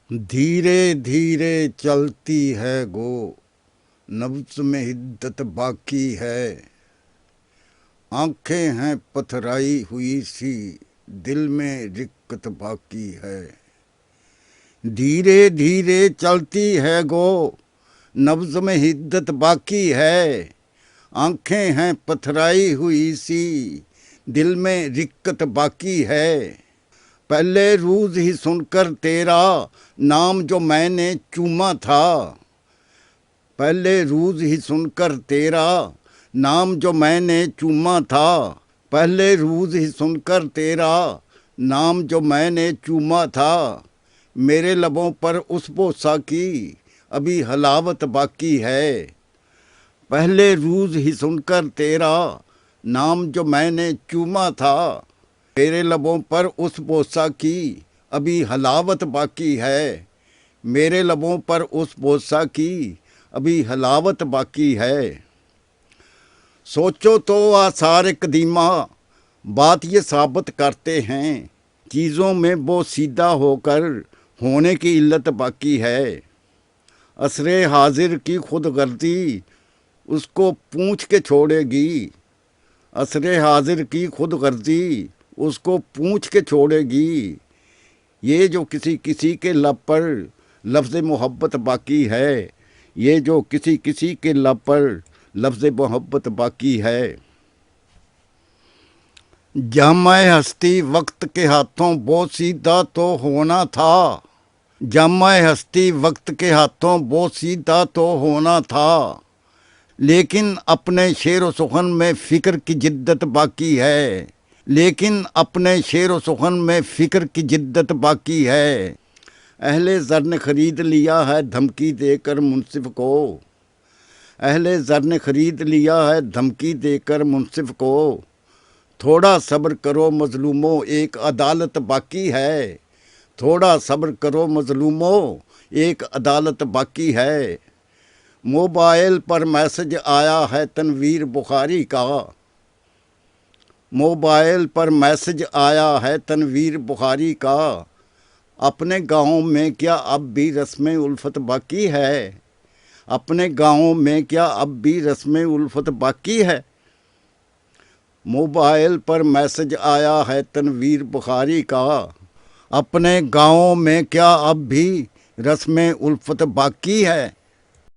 دھیرے دھیرے چلتی ہے گو، نبض میں حدت باقی ہے، آنکھیں ہیں پتھرائی ہوئی سی، دل میں رکت باقی ہے۔ دھیرے دھیرے چلتی ہے گو، نبض میں حدت باقی ہے، آنکھیں ہیں پتھرائی ہوئی سی، دل میں رکت باقی ہے۔ پہلے روز ہی سن کر تیرا نام جو میں نے چوما تھا، پہلے روز ہی سن کر تیرا نام جو میں نے چوما تھا، پہلے روز ہی سن کر تیرا نام جو میں نے چوما تھا، میرے لبوں پر اس بوسہ کی ابھی حلاوت باقی ہے۔ پہلے روز ہی سن کر تیرا نام جو میں نے چوما تھا، میرے لبوں پر اس بوسہ کی ابھی حلاوت باقی ہے، میرے لبوں پر اس بوسہ کی ابھی حلاوت باقی ہے۔ سوچو تو آثار قدیمہ بات یہ ثابت کرتے ہیں، چیزوں میں وہ سیدھا ہو کر ہونے کی علت باقی ہے۔ عصر حاضر کی خود غرضی اس کو پوچھ کے چھوڑے گی، عصر حاضر کی خود غرضی اس کو پوچھ کے چھوڑے گی، یہ جو کسی کسی کے لب پر لفظ محبت باقی ہے، یہ جو کسی کسی کے لب پر لفظ محبت باقی ہے۔ جامع ہستی وقت کے ہاتھوں وہ سیدھا تو ہونا تھا، جامع ہستی وقت کے ہاتھوں وہ سیدھا تو ہونا تھا، لیکن اپنے شعر و سخن میں فکر کی جدت باقی ہے، لیکن اپنے شعر و سخن میں فکر کی جدت باقی ہے۔ اہل زر نے خرید لیا ہے دھمکی دے کر منصف کو، اہل زر نے خرید لیا ہے دھمکی دے کر منصف کو، تھوڑا صبر کرو مظلوموں ایک عدالت باقی ہے، تھوڑا صبر کرو مظلوموں ایک عدالت باقی ہے۔ موبائل پر میسج آیا ہے تنویر بخاری کا، موبائل پر میسج آیا ہے تنویر بخاری کا، اپنے گاؤں میں کیا اب بھی رسم الفت باقی ہے، اپنے گاؤں میں کیا اب بھی رسم الفت باقی ہے۔ موبائل پر میسج آیا ہے تنویر بخاری کا، اپنے گاؤں میں کیا اب بھی رسم الفت باقی ہے۔